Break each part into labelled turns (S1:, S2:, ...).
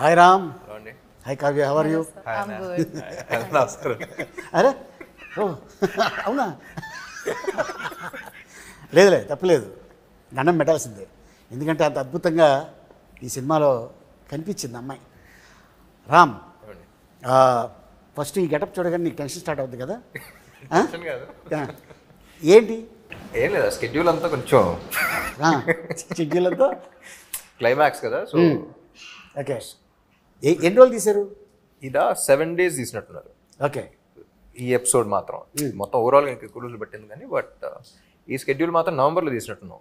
S1: Hi Ram.
S2: Hello అండి.
S1: Hi Kavya, how are you?
S3: I'm good.
S2: నమస్కారం.
S1: అరే ఓ అవునా? లేదులే, తప్పలేదు, దండం పెట్టాల్సిందే. ఎందుకంటే అంత అద్భుతంగా ఈ సినిమాలో కనిపించింది అమ్మాయి. రామ్, ఫస్ట్ ఈ గెటప్ చూడగానే నీకు టెన్షన్ స్టార్ట్ అవుతుంది కదా? ఏంటి?
S2: ఏం లేదా, స్కెడ్యూల్ అంతా కొంచెం
S1: షెడ్యూల్తో
S2: క్లైమాక్స్ కదా, సో
S1: ఓకే. ఎన్ని రోజులు తీశారు?
S2: ఇదా 7 days తీసినట్టున్నారు
S1: ఓకే.
S2: ఈ ఎపిసోడ్ మాత్రం. మొత్తం ఓవరాల్గా ఇంకా ఎక్కువ రోజులు పట్టింది కానీ, బట్ ఈ స్కెడ్యూల్ మాత్రం నవంబర్లో తీసినట్టున్నాం.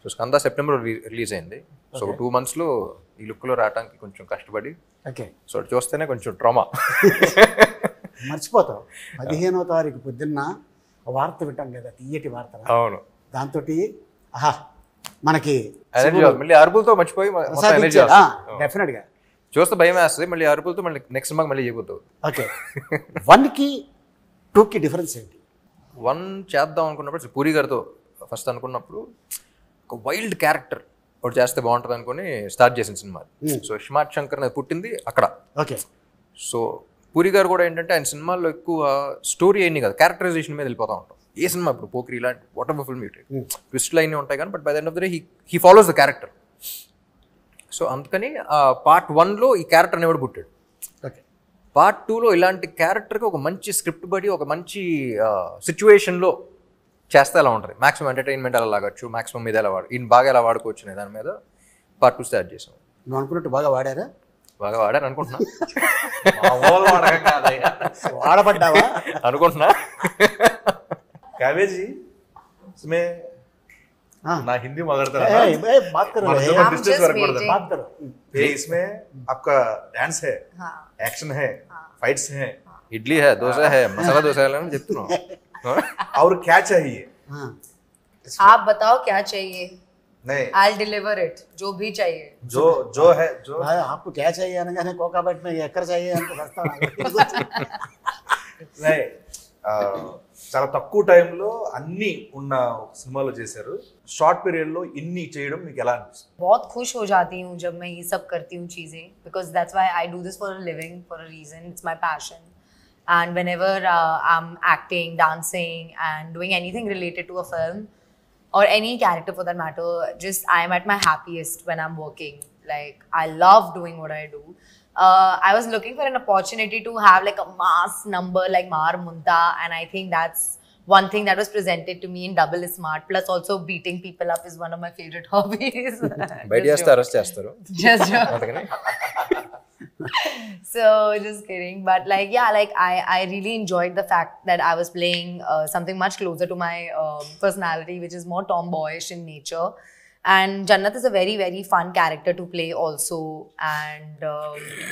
S2: సో స్కంద సెప్టెంబర్ రిలీజ్ అయింది. సో 2 monthsలో ఈ లుక్లో రావడానికి కొంచెం కష్టపడి,
S1: ఓకే.
S2: సో అది చూస్తేనే కొంచెం ట్రామా.
S1: మర్చిపోతావు. 15వ తారీఖు పొద్దున్న వార్త వింటాం కదా, తీయటి వార్త.
S2: అవును,
S1: దాంతో ఆహా మనకి
S2: ఎనర్జీ మళ్ళీ అరుపులతో మర్చిపోయి ఎనర్జీ
S1: డెఫినెట్గా
S2: చూస్తే భయం వేస్తుంది. మళ్ళీ అరుపులతో మళ్ళీ నెక్స్ట్ సినిమాకి మళ్ళీ చేయబోతావు.
S1: ఓకే. 1కి 2కి డిఫరెన్స్ ఏంటి?
S2: 1 చేద్దాం అనుకున్నప్పుడు పూరి గారితో ఫస్ట్ అనుకున్నప్పుడు ఒక వైల్డ్ క్యారెక్టర్ ఒకటి చేస్తే బాగుంటుంది అనుకుని స్టార్ట్ చేసిన సినిమా. సో స్మార్ట్ శంకర్ అనేది పుట్టింది అక్కడ.
S1: ఓకే.
S2: సో పూరి గారు కూడా ఏంటంటే ఆయన సినిమాల్లో ఎక్కువ స్టోరీ అయింది కదా, క్యారెక్టరైజేషన్ మీద వెళ్ళిపోతూ ఉంటాం. ఏ సినిమా ఇప్పుడు పోక్రి ఇలాంటి వాట్ ఎవర్ ఫిల్మ్ ట్విస్ట్లు అయినా ఉంటాయి కానీ, but by the end of the day he follows the character. So అందుకని పార్ట్ 1లో ఈ క్యారెక్టర్ అనేవాడు పుట్టాడు.
S1: ఓకే.
S2: పార్ట్ 2లో ఇలాంటి క్యారెక్టర్కి ఒక మంచి స్క్రిప్ట్ బడి ఒక మంచి సిచ్యువేషన్లో చేస్తే ఎలా ఉంటుంది, మాక్సిమం ఎంటర్టైన్మెంట్ ఎలా లాగొచ్చు, మాక్సిమం మీద ఎలా ఈయన బాగా ఎలా వాడుకోవచ్చు అనే దాని మీద పార్ట్ 2 స్టార్ట్ చేసాం.
S1: నువ్వు అనుకున్నట్టు బాగా వాడారా?
S2: బాగా వాడాను అనుకుంటున్నా.
S1: వాడబడ్డావా
S2: అనుకుంటున్నా.
S4: काव्य जी, इसमें ना हिंदी मगड़ता है
S1: बात करो,
S3: I'm
S4: डिस्टेंस
S3: just
S4: वर्क पड़ता
S3: waiting.
S1: बात करो.
S4: है। ये इसमें आपका डांस है,
S3: हाँ.
S4: एक्शन है, फाइट्स है,
S2: ఇడ్లీ హే, దోశ హే, మసాలా దోశ అని చెప్తున్నాం.
S4: और क्या चाहिए?
S1: हाँ.
S3: आप बताओ क्या चाहिए,
S4: नहीं,
S3: I'll deliver it. जो भी चाहिए.
S4: जो है जो
S1: भाई, आपको क्या चाहिए అనగానే కోకాబెట్ में ఎక్కడ चाहिए అంటే వస్తాను.
S4: नहीं, చాలా తక్కువ టైంలో అన్ని ఉన్న సినిమాలో చేశారు. షార్ట్ పీరియడ్ లో ఇన్ని చేయడం మీకు ఎలా అనిపిస్తుంది?
S3: बहुत खुश हो जाती हूँ जब मैं ये सब करती हूँ चीज़ें, because that's why I do this for a living, for a reason. It's my passion. And whenever I'm acting, dancing and doing anything related to a film or any character for that matter, just I'm at my happiest when I'm working. Like, I love doing what I do. I was looking for an opportunity to have like a mass number like Mar Munta, and I think that's one thing that was presented to me in Double is Smart. Plus also beating people up is one of my favorite hobbies.
S2: బయట చేస్తే arrest చేస్తారు.
S3: Just joke.
S2: అందుకని
S3: So just kidding, but like yeah, like I really enjoyed the fact that I was playing something much closer to my personality, which is more tomboyish in nature. And Jannat is a very, very fun character to play also. And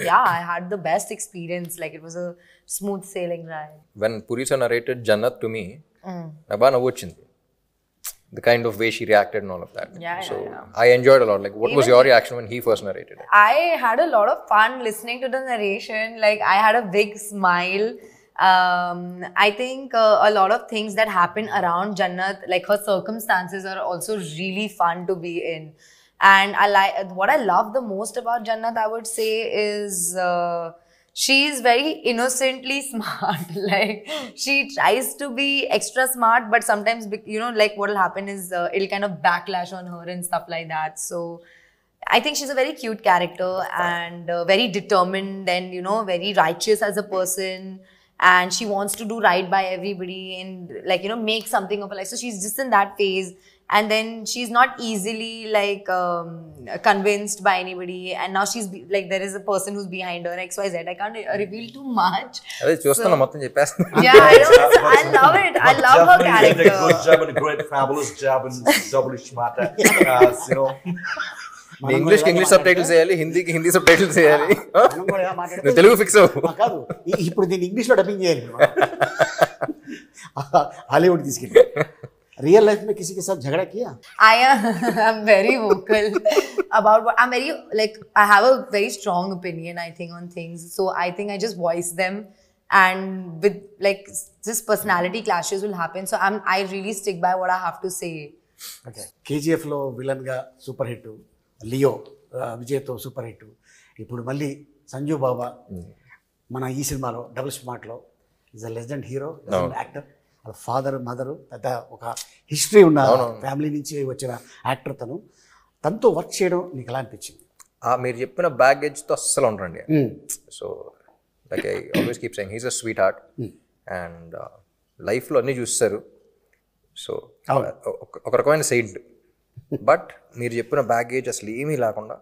S3: yeah, I had the best experience. Like, it was a smooth sailing ride.
S2: when Puri sir narrated Jannat to me, నాకు బాగా నవ్వు వచ్చింది. The kind of way she reacted and all of that.
S3: Yeah,
S2: so
S3: yeah.
S2: I enjoyed a lot. Like, what was your reaction when he first narrated it?
S3: I had a lot of fun listening to the narration. Like, I had a big smile. I think a lot of things that happen around Jannat, like her circumstances, are also really fun to be in. And what I love the most about Jannat, I would say, is she's very innocently smart. Like, she tries to be extra smart, but sometimes, you know, like what will happen is it'll kind of backlash on her and stuff like that. So I think she's a very cute character and very determined and, you know, very righteous as a person. And she wants to do right by everybody and, like, you know, make something of her life. So she's just in that phase. And then she's not easily like convinced by anybody. And now she's like, there is a person who's behind her, XYZ. I can't reveal too much.
S2: అదే చూస్తున్నా, మొత్తం చెప్పేస్తున్నా.
S3: Yeah, I know. I love it. I love her
S4: Definitely did a
S3: character.
S4: good job and a great fabulous job and double smart. You know,
S2: ఇంగ్లీష్కి English subtitles వేయాలి, హిందీకి Hindi sub titles వేయాలి.
S1: మనం కూడా ఇలా మాట్లాడితే
S2: నువ్వు తెలుగు ఫిక్స్ అవ్వు.
S1: కాదు, ఇప్పుడు దీన్ని ఇంగ్లీష్లో డబ్బింగ్ చేయాలి. హాలీవుడ్ తీసుకెళ్ళి रियल लाइफ में किसी के साथ झगड़ा किया?
S3: I'm very vocal about what I'm very, like, I have a very strong opinion, I think, on things. So I think I just voice them, and with like this personality clashes will happen. So I really stick by what I have to say.
S1: Okay. KGF లో villain గా super hit, Leo విజయ్తో super hit, ఇప్పుడు మళ్ళీ సంజు బాబా మన ఈ సినిమాలో double స్మార్ట్లో is a legend hero, actor. వాళ్ళ ఫాదర్ మదరు పెద్ద ఒక హిస్టరీ ఉన్న ఫ్యామిలీ నుంచి వచ్చిన యాక్టర్. తనతో వర్క్ చేయడం నీకు ఎలా అనిపించింది?
S2: మీరు చెప్పిన బ్యాగేజ్తో అస్సలు ఉండరండి. So like I always keep saying he's a sweet heart and లైఫ్లో అన్నీ చూస్తారు. సో ఒక రకమైన సెయింట్. బట్ మీరు చెప్పిన బ్యాగేజ్ అసలు ఏమీ లేకుండా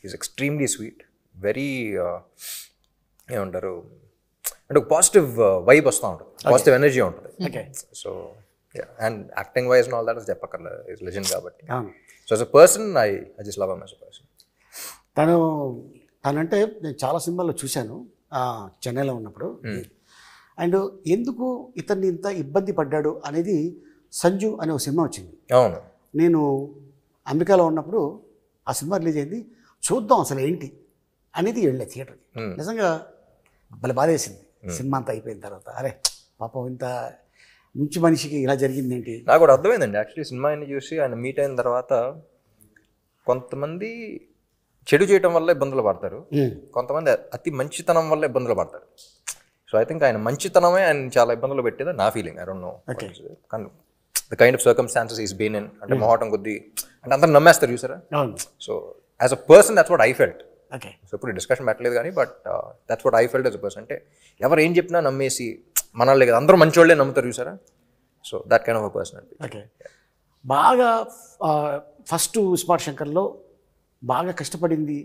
S2: ఈజ్ ఎక్స్ట్రీమ్లీ స్వీట్, వెరీ ఏమంటారు అంటే ఒక పాజిటివ్ వైబ్ వస్తూ ఉంటుంది, పాజిటివ్ ఎనర్జీ ఉంటుంది. So and acting wise all that చెప్పక్కర్లేదు, ఈజ్ లెజెండ్ కాబట్టి. So as a person I just love him as a person.
S1: తనంటే నేను చాలా సినిమాల్లో చూశాను చెన్నైలో ఉన్నప్పుడు. అండ్ ఎందుకు ఇతన్ని ఇంత ఇబ్బంది పడ్డాడు అనేది సంజు అనే ఒక సినిమా వచ్చింది.
S2: అవును,
S1: నేను అమెరికాలో ఉన్నప్పుడు ఆ సినిమా రిలీజ్ అయింది. చూద్దాం అసలు ఏంటి అనేది వెళ్ళే థియేటర్కి. నిజంగా భలే బాధ వేసింది సినిమా అంతా అయిపోయిన తర్వాత. అరే పాపం ఇంత మంచి మనిషికి ఇలా జరిగింది ఏంటి.
S2: నాకు కూడా అర్థమైందండి యాక్చువల్లీ సినిమా అన్ని చూసి ఆయన మీట్ అయిన తర్వాత. కొంతమంది చెడు చేయడం వల్ల ఇబ్బందులు పడతారు, కొంతమంది అతి మంచితనం వల్ల ఇబ్బందులు పడతారు. సో ఐ థింక్ ఆయన మంచితనమే ఆయన చాలా ఇబ్బందులు పెట్టేది నా ఫీలింగ్. ఐ డోంట్ నో కానీ the kind of circumstances is been in. అంటే మొహటం కొద్దీ అంటే అందరూ నమ్మేస్తారు చూసారా. So as a person that's what I felt. So ఇప్పుడు డిస్కషన్ పెట్టలేదు కానీ but that's what I felt as a person. అంటే ఎవరు ఏం చెప్పినా నమ్మేసి మనల్ని కదా అందరూ మంచి వాళ్ళే నమ్ముతారు చూసారా. So that kind of a person.
S1: Okay, బాగా ఫస్ట్ స్మార్ట్ శంకర్లో బాగా కష్టపడింది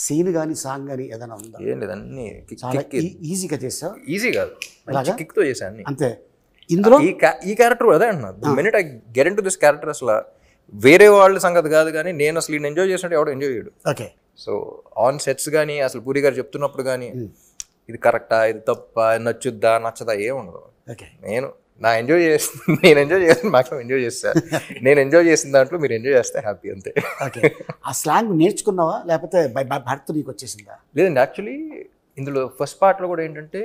S1: సీన్ కానీ సాంగ్ కానీ ఏదైనా ఉందా?
S2: ఏం లేదు, అన్ని
S1: ఈజీగా చేసా.
S2: ఈజీ కాదు, కిక్తో చేసా అన్ని
S1: అంతే. ఇందులో
S2: ఈ క్యారెక్టర్ అదే అంటున్నా. The minute I get in to this character అసలు వేరే వాళ్ళ సంగతి కాదు కానీ నేను అసలు ఈయన ఎంజాయ్ చేసినట్టు ఎవడో ఎంజాయ్ చేయడు.
S1: ఓకే.
S2: సో ఆన్ సెట్స్ కానీ అసలు పూరి గారు చెప్తున్నప్పుడు కానీ ఇది కరెక్టా, ఇది తప్ప, నచ్చుద్దా నచ్చదా ఏం ఉండదు.
S1: ఓకే,
S2: నేను ఎంజాయ్ చేస్తాను, మాక్సిమం ఎంజాయ్ చేస్తాను. నేను ఎంజాయ్ చేసిన దాంట్లో మీరు ఎంజాయ్ చేస్తే హ్యాపీ అంతే.
S1: ఓకే, ఆ స్లాంగ్ నేర్చుకున్నావా లేకపోతే బై బర్త్ నీకు వచ్చేసిందా?
S2: లేదండి, యాక్చువల్లీ ఇందులో ఫస్ట్ పార్ట్లో కూడా ఏంటంటే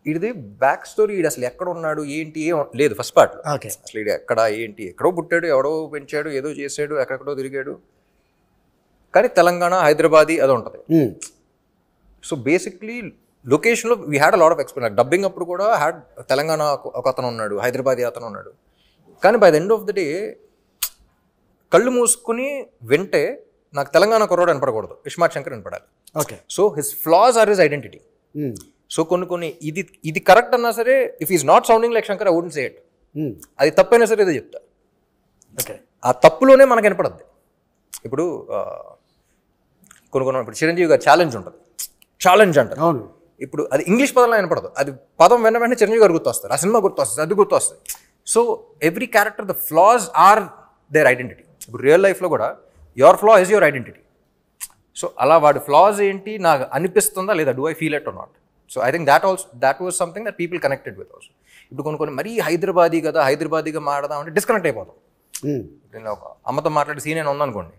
S2: ఇది బ్యాక్ స్టోరీ, ఇది అసలు ఎక్కడ ఉన్నాడు ఏంటి ఏం లేదు ఫస్ట్ పార్ట్లో.
S1: ఓకే,
S2: అసలు ఇది ఎక్కడ ఏంటి, ఎక్కడో పుట్టాడు, ఎవడో పెంచాడు, ఏదో చేసాడు, ఎక్కడెక్కడో తిరిగాడు, కానీ తెలంగాణ హైదరాబాదీ అది ఉంటుంది. సో బేసిక్లీ లొకేషన్లో we had a lot of experience. Dubbing అప్పుడు కూడా హ్యాడ్ తెలంగాణ ఒక అతను ఉన్నాడు, హైదరాబాదీ అతను ఉన్నాడు. కానీ by the end of the day కళ్ళు మూసుకుని వింటే నాకు తెలంగాణ కుర్రాడు వినపడకూడదు, ఇస్మార్ట్ శంకర్ వినపడాలి.
S1: Okay.
S2: So his flaws are his identity. So కొన్ని ఇది కరెక్ట్ అన్నా సరే, if is not sounding like Shankar I wouldn't say it. అది తప్పైనా సరే ఏదో చెప్తా.
S1: ఓకే, ఆ
S2: తప్పులోనే మనకు వినపడద్ది. ఇప్పుడు ఇప్పుడు చిరంజీవి గారు ఛాలెంజ్ ఉంటుంది, ఛాలెంజ్ అంటారు.
S1: అవును,
S2: ఇప్పుడు అది ఇంగ్లీష్ పదంలో వినపడదు, అది పదం వెంటనే చిరంజీవి గారు గుర్తొస్తారు, ఆ సినిమా గుర్తొస్తుంది, అది గుర్తొస్తుంది. So every character the flaws are their identity. ఇప్పుడు రియల్ లైఫ్లో కూడా your flaw is your identity. So అలా వాడి ఫ్లాస్ ఏంటి నాకు అనిపిస్తుందా లేదా, do I feel it or not. So I think that was something that people connected with also. ఇప్పుడు కొన్ని మరీ హైదరాబాదీ కదా, హైదరాబాదీగా మాట్లాడదాం అంటే డిస్కనెక్ట్ అయిపోతాం. నేను ఒక అమ్మతో మాట్లాడే సీన్ అయినా ఉందనుకోండి,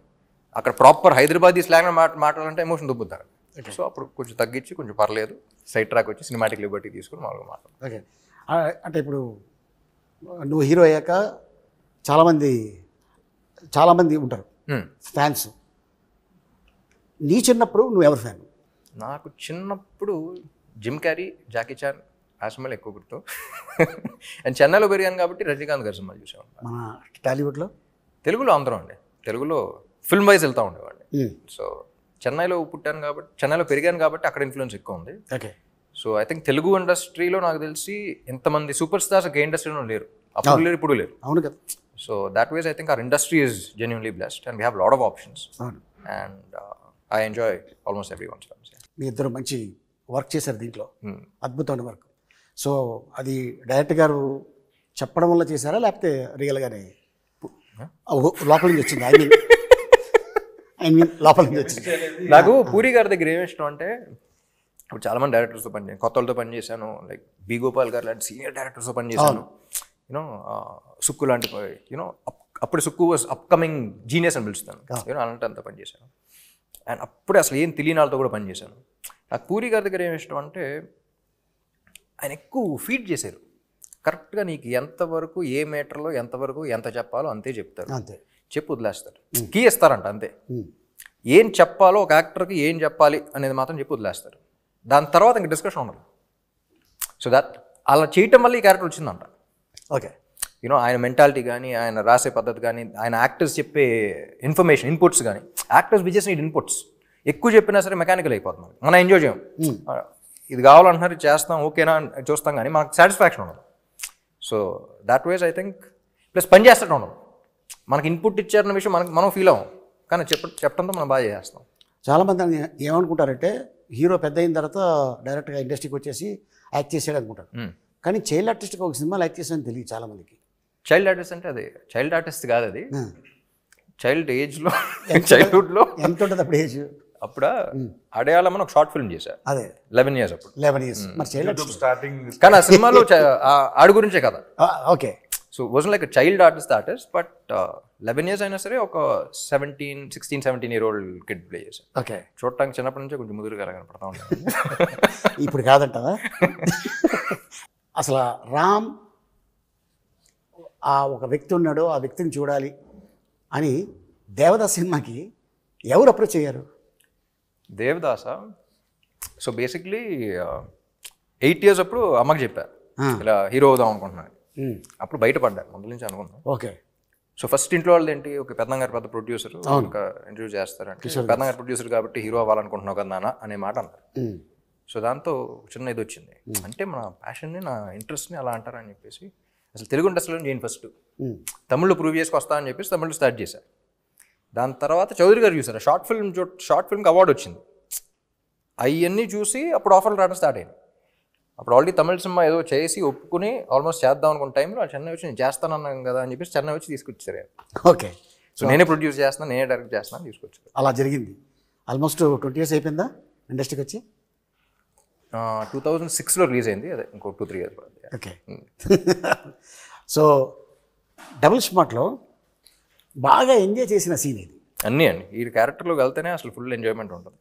S2: అక్కడ ప్రాపర్ హైదరాబాదీ స్లాంగ్ మాట్లాడాలంటే ఎమోషన్ దుబ్బుతారు. సో అప్పుడు కొంచెం తగ్గించి కొంచెం పర్లేదు సైడ్ ట్రాక్ వచ్చి సినిమాటిక్ లిబర్టీ తీసుకుని మామూలుగా మాట్లాడు.
S1: ఓకే, అంటే ఇప్పుడు నువ్వు హీరో అయ్యాక చాలామంది ఉంటారు ఫ్యాన్స్. నీ చిన్నప్పుడు నువ్వు ఎవరు ఫ్యాన్?
S2: నాకు చిన్నప్పుడు జిమ్ క్యారీ, జాకీ చాన్ ఆ సినిమాలు ఎక్కువ గుర్తు. అండ్ చెన్నైలో పెరిగాను కాబట్టి రజనీకాంత్ గారి సినిమాలు చూసాను.
S1: మన టాలీవుడ్లో
S2: తెలుగులో అందరం అండి, తెలుగులో ఫిల్మ్ వైజ్ వెళ్తూ ఉండేవాడిని. సో చెన్నైలో పుట్టాను కాబట్టి, చెన్నైలో పెరిగాను కాబట్టి అక్కడ ఇన్ఫ్లుయెన్స్ ఎక్కువ ఉంది.
S1: Okay.
S2: So I think Telugu ఇండస్ట్రీలో నాకు తెలిసి ఎంతమంది సూపర్ స్టార్స్ ఒక ఇండస్ట్రీలో లేరు, అప్పుడు లేరు ఇప్పుడు లేరు.
S1: అవును కదా.
S2: So that was I think our industry is genuinely blessed and we have lot of options. And I enjoy almost every one.
S1: మీ ఇద్దరు మంచి వర్క్ చేశారు దీంట్లో, అద్భుతమైన వర్క్. సో అది డైరెక్టర్ గారు చెప్పడం వల్ల చేశారా లేకపోతే రియల్గానే లోపల నుంచి వచ్చింది? ఐ మీన్ లోపల నుంచి వచ్చింది.
S2: నాకు పూరి గారి దగ్గర ఏమి ఇష్టం అంటే, ఇప్పుడు చాలామంది డైరెక్టర్స్తో పనిచేసాను, కొత్త వాళ్ళతో పనిచేశాను, లైక్ బి గోపాల్ గారు లాంటి సీనియర్ డైరెక్టర్స్తో పనిచేశాను. యూనో సుక్కు లాంటి యూనో అప్పుడు సుక్కు వాజ్ అప్కమింగ్ జీనియస్ అని పిలుస్తాను, యూనో అలాంటి అంతా పనిచేశాను. అండ్ అప్పుడే అసలు ఏం తెలియని వాళ్ళతో కూడా పనిచేశాను. నాకు పూరి గారి దగ్గర ఏమి ఇష్టం అంటే, ఆయన ఎక్కువ ఫీడ్ చేశారు. కరెక్ట్గా నీకు ఎంతవరకు ఏ మీటర్లో ఎంతవరకు ఎంత చెప్పాలో అంతే చెప్తారు,
S1: అంతే
S2: చెప్పు వదిలేస్తారు, కీ ఇస్తారంట అంతే. ఏం చెప్పాలో ఒక యాక్టర్కి ఏం చెప్పాలి అనేది మాత్రం చెప్పి వదిలేస్తారు. దాని తర్వాత ఇంక డిస్కషన్ ఉండదు. సో దట్ అలా చేయటం వల్ల ఈ క్యారెక్టర్ వచ్చిందంట.
S1: ఓకే,
S2: యూనో ఆయన మెంటాలిటీ కానీ, ఆయన రాసే పద్ధతి కానీ, ఆయన యాక్టర్స్ చెప్పే ఇన్ఫర్మేషన్ ఇన్పుట్స్ కానీ, యాక్టర్స్ బిజెస్ నీడ్ ఇన్పుట్స్. ఎక్కువ చెప్పినా సరే మెకానికల్ అయిపోతుంది, మనం ఎంజాయ్ చేయం. ఇది కావాలంటున్నారు, చేస్తాం, ఓకేనా చూస్తాం, కానీ మనకు సాటిస్ఫాక్షన్ ఉండదు. So that was I think plus పని చేస్తూ ఉండదు. మనకి ఇన్పుట్ ఇచ్చారన్న విషయం మనం ఫీల్ అవ్వం, కానీ చెప్పడంతో మనం బాగా చేస్తాం.
S1: చాలామంది ఏమనుకుంటారంటే హీరో పెద్ద అయిన తర్వాత డైరెక్ట్గా ఇండస్ట్రీకి వచ్చేసి యాక్ట్ చేసాడు అనుకుంటారు. కానీ చైల్డ్ ఆర్టిస్ట్గా ఒక సినిమాలో యాక్ట్ చేసాడని తెలియదు చాలామందికి.
S2: చైల్డ్ ఆర్టిస్ట్ అంటే అది చైల్డ్ ఆర్టిస్ట్ కాదు, అది చైల్డ్ ఏజ్లో, చైల్డ్హుడ్లో. ఎంత
S1: ఉంటుంది అప్పుడు ఏజ్?
S2: అప్పుడు అడయాళం అని ఒక షార్ట్ ఫిల్మ్ చేశారు 11 years అప్పుడు.
S1: 11 years. మరి చైల్డ్
S4: స్టార్టింగ్
S2: కానీ ఆ సినిమాలో ఆడి గురించే కదా.
S1: Okay.
S2: So was like child artist, but 11 years అయినా సరే ఒక 16-17-year-old కిడ్ ప్లే చేశారు.
S1: ఓకే.
S2: చూడటానికి చిన్నప్పటి నుంచే కొంచెం ముదురుగా కనపడతా ఉంటాను.
S1: ఇప్పుడు కాదంటావా? అసలు రామ్ ఆ ఒక వ్యక్తి ఉన్నాడు, ఆ వ్యక్తిని చూడాలి అని దేవదాస్ సినిమాకి ఎవరు అప్రోచ్ అయ్యారు?
S2: దేవదాస సో బేసిక్లీ 8 years అప్పుడు అమ్మకి చెప్పారు ఇలా హీరో అవుదాం అనుకుంటున్నాను. అప్పుడు బయటపడ్డా, ముందు నుంచి అనుకున్నాను.
S1: ఓకే.
S2: సో ఫస్ట్ ఇంట్లో వాళ్ళది ఏంటి, ఒక పెద్దంగారు పెద్ద ప్రొడ్యూసర్ ఒక ఇంటర్వ్యూ చేస్తారంటే, పెద్దంగారు ప్రొడ్యూసర్ కాబట్టి హీరో అవ్వాలనుకుంటున్నావు కదా నాన్న అనే మాట అన్నారు. సో దాంతో చిన్న ఇది వచ్చింది, అంటే మన ప్యాషన్ని, నా ఇంట్రెస్ట్ని అలా అంటారని చెప్పేసి అసలు తెలుగు ఇండస్ట్రీలో నేను ఫస్ట్ తమిళ్లో ప్రూవ్ చేసుకొస్తా అని చెప్పేసి తమిళ్లో స్టార్ట్ చేశాను. దాని తర్వాత చౌదరి గారు చూసారు, షార్ట్ ఫిల్మ్కి అవార్డు వచ్చింది. అవన్నీ చూసి అప్పుడు ఆఫర్లు రావడం స్టార్ట్ అయింది. అప్పుడు ఆల్రెడీ తమిళ సినిమా ఏదో చేసి ఒప్పుకుని ఆల్మోస్ట్ చేద్దాం అనుకున్న టైంలో చెన్నై వచ్చి నేను చేస్తానన్నాను కదా అని చెప్పేసి చెన్నై వచ్చి తీసుకొచ్చారు.
S1: ఓకే.
S2: సో నేనే ప్రొడ్యూస్ చేస్తున్నాను, నేనే డైరెక్ట్ చేస్తున్నాను, తీసుకొచ్చారు.
S1: అలా జరిగింది. ఆల్మోస్ట్ 20 years అయిపోయిందా ఇండస్ట్రీకి వచ్చి?
S2: 2006లో రిలీజ్ అయింది, అదే ఇంకో 2-3 years పడుతుంది.
S1: ఓకే. సో డబుల్ స్మార్ట్లో బాగా ఎంజాయ్ చేసిన సీన్ ఇది?
S2: అన్నీ అండి, ఈ క్యారెక్టర్లోకి వెళ్తేనే అసలు ఫుల్ ఎంజాయ్మెంట్ ఉంటుంది.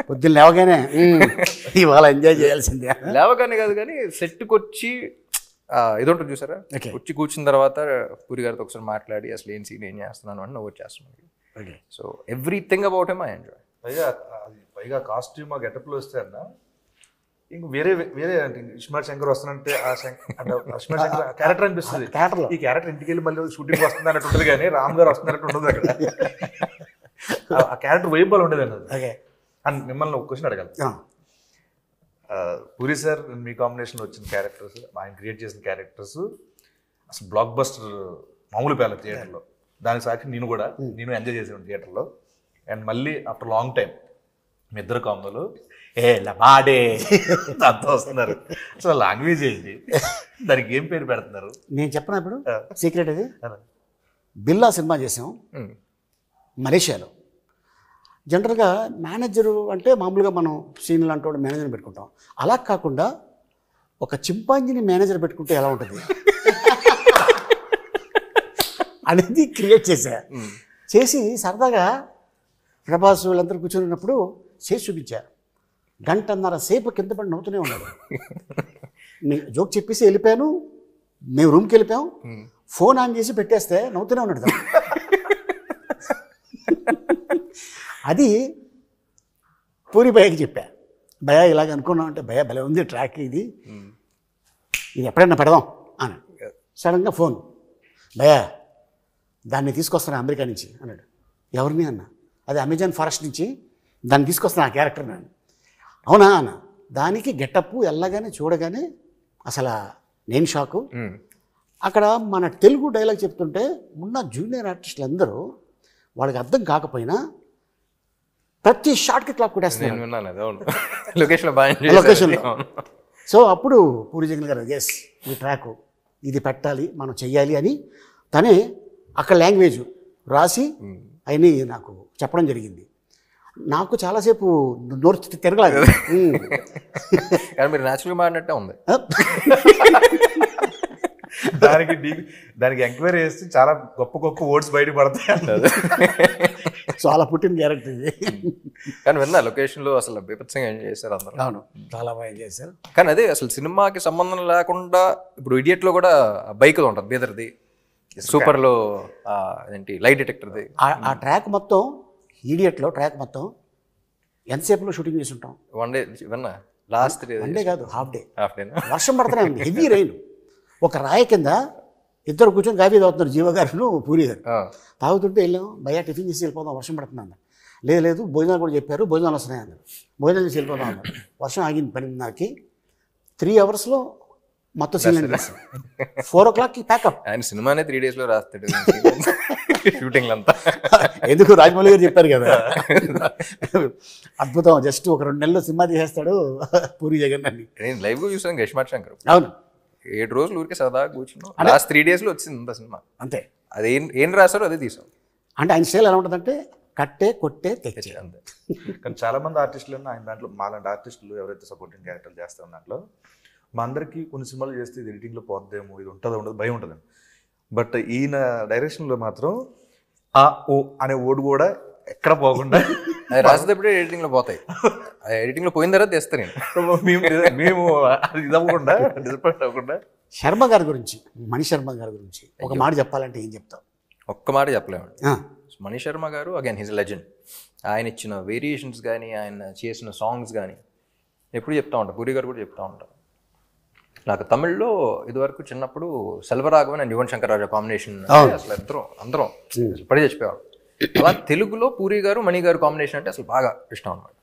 S1: పొద్దున్న లేవగానే ఇవాళ ఎంజాయ్ చేయాల్సిందే.
S2: లేవగానే కాదు కానీ సెట్కి వచ్చి ఇది ఉంటుంది చూసారా, వచ్చి కూర్చున్న తర్వాత పూరి గారితో ఒకసారి మాట్లాడి అసలు ఏం సీన్ ఏం చేస్తున్నాను అని నువ్వు వచ్చేస్తున్నాను. So everything about him I enjoy.
S4: పైగా కాస్ట్యూమ్ ఆ గెటప్లో వస్తే అన్న ఇంక వేరే అంటే ఇస్మార్ట్ శంకర్ వస్తానంటే ఇస్మార్ట్ శంకర్ క్యారెక్టర్ అనిపిస్తుంది. ఈ క్యారెక్టర్ ఇంటికి వెళ్ళి మళ్ళీ షూటింగ్ వస్తుంది అన్నట్టు ఉంటుంది, కానీ రామ్ గారు వస్తున్నట్టు ఉండదు అక్కడ. ఆ క్యారెక్టర్ వైబల్ ఉండేది అన్నది. అండ్ మిమ్మల్ని ఒక క్వశ్చన్ అడగాలి. పూరి సార్ మీ కాంబినేషన్లో వచ్చిన క్యారెక్టర్స్, ఆయన క్రియేట్ చేసిన క్యారెక్టర్స్ అసలు బ్లాక్ బస్టర్ మామూలు పేర్ల థియేటర్లో. దానికి సాక్షి నేను ఎంజాయ్ చేసాను థియేటర్లో. అండ్ మళ్ళీ ఆఫ్టర్ లాంగ్ టైం మీ ఇద్దరు కాంబోలు బాడే అంతా వస్తున్నారు. అసలు లాంగ్వేజ్ ఏంటి, దానికి ఏం పేరు పెడుతున్నారు?
S1: నేను చెప్పనా ఇప్పుడు సీక్రెట్ అది? బిల్లా సినిమా చేసాం మలేషియాలో. జనరల్గా మేనేజరు అంటే మామూలుగా మనం సీనియర్ లాంటి వాడు మేనేజర్ని పెట్టుకుంటాం. అలా కాకుండా ఒక చింపాంజీని మేనేజర్ పెట్టుకుంటే ఎలా ఉంటుంది అనేది క్రియేట్ చేసి సరదాగా ప్రభాస్ వీళ్ళందరూ కూర్చొని చేసి చూపించారు. 1.5 సేపు కింద పడి నవ్వుతూనే ఉన్నాడు. నేను జోక్ చెప్పేసి వెళ్ళిపోయాను, మేము రూమ్కి వెళ్ళిపోయాం, ఫోన్ ఆన్ చేసి పెట్టేస్తే నవ్వుతూనే ఉన్నాడు. అది పూరి భయ్యకి చెప్పా, భయ్యా ఇలాగ అనుకున్నాం అంటే, భయ్యా భలే ఉంది ట్రాక్, ఇది ఎప్పుడైనా పెడదాం అని. సడన్గా ఫోన్, భయ్యా దాన్ని తీసుకొస్తాను అమెరికా నుంచి అన్నాడు. ఎవరిని అన్న? అది అమెజాన్ ఫారెస్ట్ నుంచి దాన్ని తీసుకొస్తాను ఆ క్యారెక్టర్ నేను. అవునా అన్న. దానికి గెటప్ వెళ్ళగానే చూడగానే అసలు నేను షాకు. అక్కడ మన తెలుగు డైలాగ్ చెప్తుంటే ఉన్న జూనియర్ ఆర్టిస్టులు అందరూ వాళ్ళకి అర్థం కాకపోయినా ప్రతి షాట్కి క్లాప్ కొట్టేస్తున్నారు లొకేషన్లో. సో అప్పుడు పూరి జగన్ గారు ఎస్ ఈ ట్రాక్ ఇది పెట్టాలి, మనం చెయ్యాలి అని తనే అక్కడ లాంగ్వేజ్ రాసి అవన్నీ నాకు చెప్పడం జరిగింది. నాకు చాలాసేపు నోరు తిరగలేదు.
S2: కానీ మీరు న్యాచురల్గా మాడినట్టే ఉంది.
S4: దానికి ఎంక్వైరీ చేస్తే చాలా గొప్ప వర్డ్స్ బయట పడతాయి అన్నది.
S1: చాలా పుట్టిన క్యారెక్టర్ ఇది.
S2: కానీ విన్నా లొకేషన్లో అసలు బీభత్సంగా ఎంజాయ్ చేశారు అందరూ.
S1: అవును, చాలా బాగా ఎంజాయ్ చేశారు.
S2: కానీ అదే అసలు సినిమాకి సంబంధం లేకుండా ఇప్పుడు ఇడియట్లో కూడా బైక్ ఉంటుంది, బీదర్ది, సూపర్లో ఏంటి లైట్ డిటెక్టర్ది.
S1: ఆ ట్రాక్ మొత్తం ఈడియట్లో ట్రాక్ మొత్తం ఎంతసేపులో షూటింగ్ చేసి ఉంటాం?
S2: 1 day ఇవన్నా లాస్ట్ డే
S1: వన్ డే కాదు, హాఫ్ డే.
S2: హాఫ్ డే
S1: వర్షం పడుతూనే ఉంది, హెవీ రైన్. ఒక రాయి కింద ఇద్దరు కూర్చొని కాఫీ తాగుతున్నారు, జీవ గారు పూరి గారు. తాగుతుంటే వెళ్ళాం, భయ్యా టిఫిన్ చేసి వెళ్ళిపోదాం, వర్షం పడుతుంది అన్నారు. లేదు భోజనాలు కూడా చెప్పారు, భోజనాలు వస్తున్నాయి అన్నారు. భోజనాలు చేసి వెళ్ళిపోదాం అన్నారు. వర్షం ఆగింది 12:30కి. 3 hours మొత్తం సీన్ చేస్తాం. 4 o'clockకి ప్యాకప్.
S2: ఆయన సినిమానే 3 days లో రాస్తాడు షూటింగ్ అంతా.
S1: ఎందుకు రాజమౌళి గారు చెప్పారు కదా, అద్భుతం. జస్ట్ ఒక 2 నెలల్లో సినిమా తీసేస్తాడు పూరి జగన్ అని.
S2: నేను లైవ్ గా చూసాను ఇస్మార్ట్ శంకర్.
S1: అవును,
S2: 7 రోజులు ఊరికే సరదాగా కూర్చున్నాం. లాస్ట్ 3 days లో వచ్చింది అంత సినిమా.
S1: అంతే.
S2: అది ఏం రాశారో అదే తీసాం.
S1: అంటే ఆయన స్టైల్ ఎలా ఉంటుందంటే కట్టే కొట్టే తెచ్చే.
S2: అంతే.
S4: కానీ చాలా మంది ఆర్టిస్టులు ఆయన దాంట్లో మాలాంటి ఆర్టిస్టులు ఎవరైతే సపోర్టింగ్ క్యారెక్టర్లు చేస్తారు దాంట్లో మా అందరికీ కొన్ని సినిమాలు చేస్తే ఇది ఎడిటింగ్లో పోద్దేమో, ఇది ఉంటుందో ఉండదు భయం ఉంటుంది. బట్ ఈయన డైరెక్షన్లో మాత్రం ఆ ఓ అనే ఓడు కూడా ఎక్కడ పోకుండా
S2: అది రాసేటప్పుడే ఎడిటింగ్ లో పోతాయి. ఎడిటింగ్ లో పోయిన తర్వాత తెస్తాను నేను.
S4: మేము అది ఇది అవ్వకుండా డిసప్పాయింట్ అవ్వకుండా.
S1: శర్మ గారి గురించి, మణి శర్మ గారి గురించి ఒక మాట చెప్పాలంటే ఏం చెప్తావు?
S2: ఒక్క మాట చెప్పలేమండి. మణి శర్మ గారు అగైన్ హిజ్ లెజెండ్. ఆయన ఇచ్చిన వేరియేషన్స్ కానీ, ఆయన చేసిన సాంగ్స్ కానీ ఎప్పుడు చెప్తా ఉంటాను. పూరి గారు కూడా చెప్తా ఉంటారు. నాకు తమిళ్లో ఇదివరకు చిన్నప్పుడు సెల్వరాఘవన్ అండ్ యువన్ శంకర్ రాజా కాంబినేషన్ అసలు అందరం పడి చచ్చిపోయాడు. అలా తెలుగులో పూరి గారు మణి గారు కాంబినేషన్ అంటే అసలు బాగా ఇష్టం అనమాట.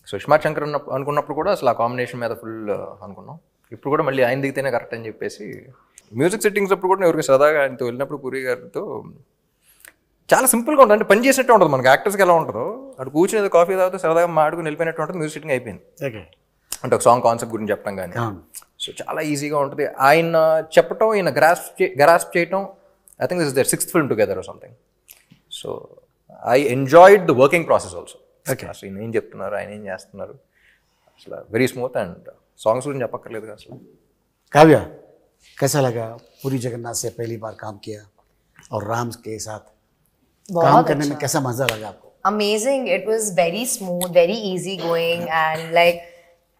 S2: సో ఇస్మార్ట్ శంకర్ అనుకున్నప్పుడు కూడా అసలు ఆ కాంబినేషన్ మీద ఫుల్ అనుకున్నాం. ఇప్పుడు కూడా మళ్ళీ ఆయన దిగితేనే కరెక్ట్ అని చెప్పేసి మ్యూజిక్ సెట్టింగ్స్ అప్పుడు కూడా ఎవరికి సరదాగా ఆయనతో వెళ్ళినప్పుడు పూరి గారితో చాలా సింపుల్గా ఉంటుంది. అంటే పని చేసినట్టు ఉంటుంది. మనకి యాక్టర్స్కి ఎలా ఉంటుందో అటు కూర్చుని కాఫీ తాగితే సరదాగా మాడుకుని వెళ్ళిపోయినట్టు ఉంటుంది. మ్యూజిక్ సెట్టింగ్ అయిపోయింది. అంటే ఒక సాంగ్ కాన్సెప్ట్ గురించి చెప్పడం కానీ. సో చాలా ఈజీగా ఉంటుంది. ఆయన చెప్పటం, ఈయన గ్రాస్ప్ చేయటం. I think this is their 6th film together or something. So I enjoyed the working process also. అసలు ఈయన ఏం చెప్తున్నారు, ఆయన ఏం చేస్తున్నారు, అసలు వెరీ స్మూత్. అండ్ సాంగ్స్ గురించి చెప్పక్కర్లేదు అసలు.
S1: काव्या, कैसा लगा पूरी जगन्नाथ से पहली बार काम किया और राम के साथ काम करने में कैसा मजा लगा आपको?
S3: Amazing. It was very smooth, very easy going, and like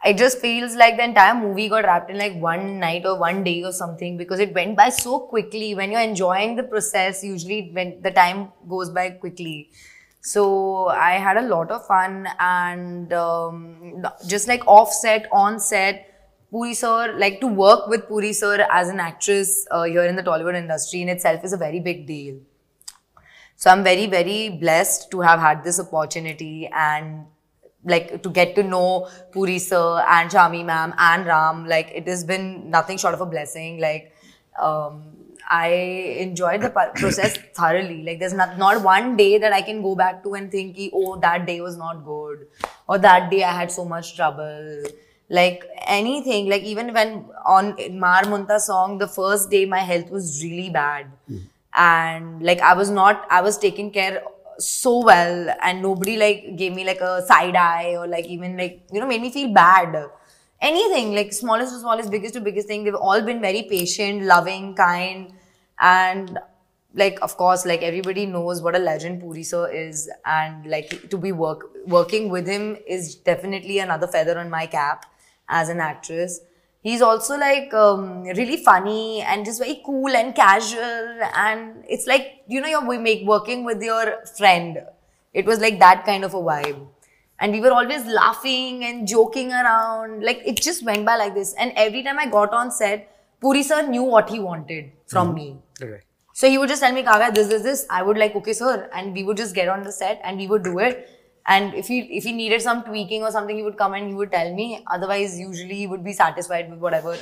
S3: it just feels like the entire movie got wrapped in like one night or one day or something, because it went by so quickly. When you're enjoying the process, usually when the time goes by quickly. So I had a lot of fun, and just like off set, on set, Puri sir, like to work with Puri sir as an actress here in the Tollywood industry in itself is a very big deal. So I'm very, very blessed to have had this opportunity, and like to get to know Puri sir and Shami ma'am and Ram. Like it has been nothing short of a blessing. Like I enjoyed the process thoroughly. Like there's not one day that I can go back to and think, oh, that day was not good, or that day I had so much trouble. Like anything, like even when on Mar Munta song, the first day my health was really bad. And like I was taken care so well, and nobody like gave me like a side eye or like even like, you know, made me feel bad. Anything, like smallest to smallest, biggest to biggest thing, they've all been very patient, loving, kind. And like of course, like everybody knows what a legend Puri sir is, and like to be working with him is definitely another feather on my cap as an actress. He's also like really funny and just very cool and casual, and it's like, you know, you're working with your friend. It was like that kind of a vibe, and we were always laughing and joking around. Like it just went by like this, and every time I got on set, Puri sir knew what he wanted from me.
S1: Okay.
S3: So he would just tell me, Kavya, this. I would like, okay sir, and we would just get on the set and we would do it. And if he needed some tweaking or something, he would come and he would tell me. Otherwise, usually he would be satisfied with whatever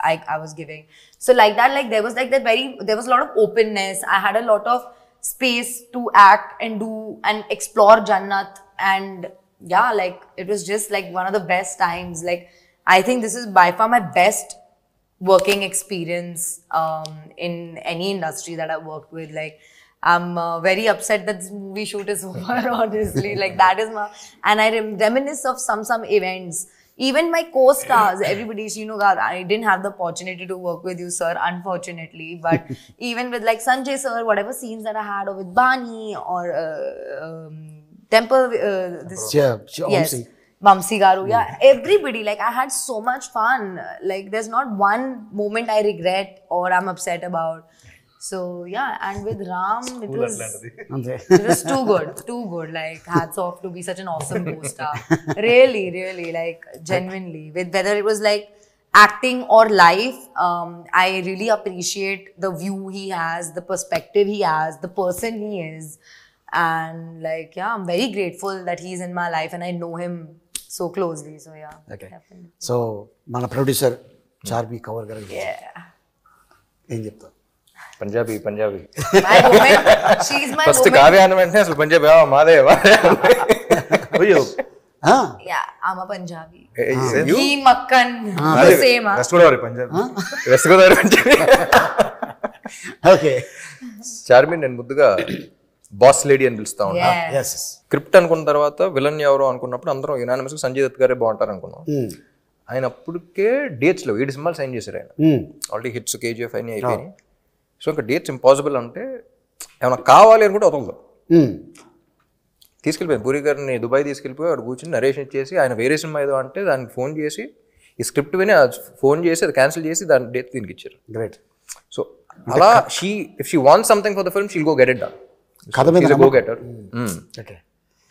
S3: I was giving. So like that, like there was like that there was a lot of openness. I had a lot of space to act and do and explore Jannat. And yeah, like it was just like one of the best times. Like I think this is by far my best working experience in any industry that I've worked with. Like I'm very upset that this movie shoot is over, honestly. Like that is my, and I reminisce of some events. Even my co-stars, everybody, you know, I didn't have the opportunity to work with you, sir, unfortunately. But even with like Sanjay sir, whatever scenes that I had, or with Bani or Temple, yes, Vamsi Garu, yeah, everybody, like I had so much fun. Like there's not one moment I regret or I'm upset about. So yeah, and with Ram, it was
S1: అంతే.
S3: too good. Like hats off to be such an awesome co-star. Really, like genuinely. With whether it was like acting or life, I really appreciate the view he has, the perspective he has, the person he is, and like yeah, I'm very grateful that he's in my life and I know him so closely. So yeah,
S1: Okay.
S3: definitely.
S1: So మన producer Charmi cover గారు
S3: Yeah.
S1: ఏం చెప్తావు?
S2: Punjabi
S3: My woman, she's my
S2: first
S3: woman.
S2: Kavya అన్న వెంటనే అసలు పంజాబీ మాదే
S4: అయ్యో
S3: Yeah, I'm a Punjabi.
S2: You?
S3: He Makkan, the same.
S4: West Godavari Punjab
S2: west Godavari Punjabi.
S1: Okay.
S2: Charmi నేను ముద్దుగా బాస్ లేడీ అని పిలుస్తా ఉన్నా.
S3: Yeah.
S1: ఎస్.
S2: స్క్రిప్ట్ అనుకున్న తర్వాత విలన్ ఎవరో అనుకున్నప్పుడు అందరం యునానిమస్ సంజయ్ దత్ గారే బాగుంటారు అనుకున్నాం. ఆయన అప్పటికే డేట్స్లో 7 సినిమాలు సైన్ చేశారు ఆయన. ఆల్రెడీ హిట్స్ KGF అని అయిపోయినాయి. సో ఇంకా డేట్స్ ఇంపాసిబుల్ అంటే ఏమైనా కావాలి అని కూడా వదలదు. తీసుకెళ్ళిపోయాను పూరి గారిని దుబాయ్ తీసుకెళ్ళిపోయి అక్కడ కూర్చొని నరేషన్ ఇచ్చేసి ఆయన వేరే సినిమా ఏదో అంటే దానికి ఫోన్ చేసి ఈ స్క్రిప్ట్ విని ఫోన్ చేసి అది క్యాన్సిల్ చేసి దాని డేట్ దీనికి ఇచ్చారు.
S1: గ్రేట్.
S2: సో అలా if she wants something for the film she'll go get it done.
S1: కథ మీద
S2: go getter.
S1: Okay.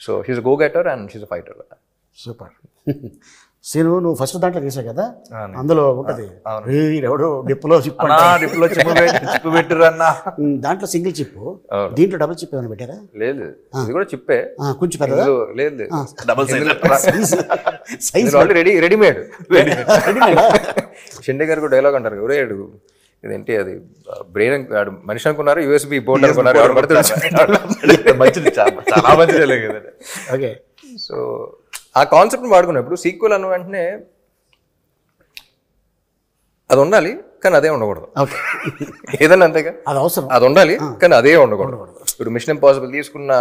S2: So she's go getter and she's fighter.
S1: Super. Seenu నువ్వు ఫస్ట్ దాంట్లో చేసావు కదా, అందులో ఉంటుంది ఎవడో డిప్లో చిప్
S4: డిప్లో చిప్పు పెట్టిరు అన్న.
S1: దాంట్లో సింగిల్ చిప్, దీంట్లో డబుల్ చిప్ ఏమైనా పెట్టారా?
S2: లేదు ఇది కూడా చిప్పే.
S1: కొంచెం పెద్దదా?
S2: లేదు
S4: double
S1: size
S2: already readymade. Shinde గారు డైలాగ్ అంటారు ఎవరే ఇదేంటి అది బ్రెయిన్ మనిషి అనుకున్నారు USB బోర్డు అనుకున్నారు ఎవరు పడుతుంది.
S4: మంచిది, చాలా మంచిది కదండి.
S1: ఓకే.
S2: సో ఆ కాన్సెప్ట్ని వాడుకున్నప్పుడు సీక్వెల్ అన్న వెంటనే అది ఉండాలి కానీ అదే ఉండకూడదు.
S1: ఓకే.
S2: ఏదన్నా అంతేగా,
S1: అది అవసరం.
S2: అది ఉండాలి కానీ అదే ఉండకూడదు. ఇప్పుడు మిషన్ ఇంపాసిబుల్ తీసుకున్న,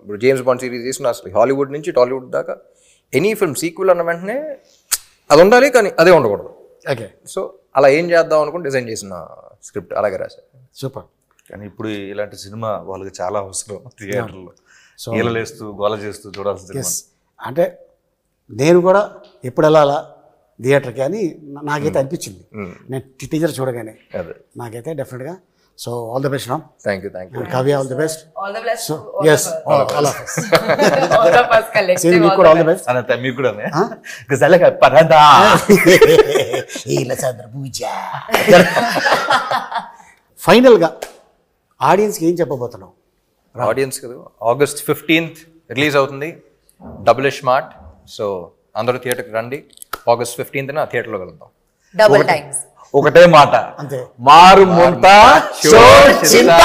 S2: ఇప్పుడు జేమ్స్ బాండ్ సిరీస్ తీసుకున్న, అసలు హాలీవుడ్ నుంచి టాలీవుడ్ దాకా ఎనీ ఫిల్మ్ సీక్వెల్ అన్న వెంటనే అది ఉండాలి కానీ అదే ఉండకూడదు.
S1: ఓకే.
S2: సో అలా ఏం చేద్దాం అనుకుని డిజైన్ చేసిన స్క్రిప్ట్ అలాగే రాశారు.
S1: సూపర్.
S4: కానీ ఇప్పుడు ఇలాంటి సినిమా వాళ్ళకి చాలా అవసరం థియేటర్లో. ఈలలేస్తూ గోల చేస్తూ చూడాల్సిన సినిమా.
S1: అంటే నేను కూడా ఎప్పుడు వెళ్ళాలా థియేటర్కి అని నాకైతే అనిపించింది నేను టీజర్ చూడగానే.
S2: అదే
S1: నాకైతే డెఫినెట్గా. So all the best Ram.
S2: Thank you.
S1: Kavya all the best.
S3: All the best.
S1: So
S3: to all
S1: us
S3: of us.
S1: All of us.
S3: All of us collective.
S1: Seenu
S3: all
S1: మీకు కూడా
S3: the
S1: all the best.
S4: Anantha మీకు కూడా గజాలగా పరదా
S1: ఫైనల్గా ఆడియన్స్కి ఏం చెప్పబోతున్నావు?
S2: ఆడియన్స్ కదా, August 15th రిలీజ్ అవుతుంది డబుల్ స్మార్ట్. సో అందరూ థియేటర్కి రండి. August 15th థియేటర్లో వెళ్దాం.
S3: Double times.
S4: ఒకటే మాట,
S1: అంతే.
S4: మారు ముంత
S2: షో
S4: చింత.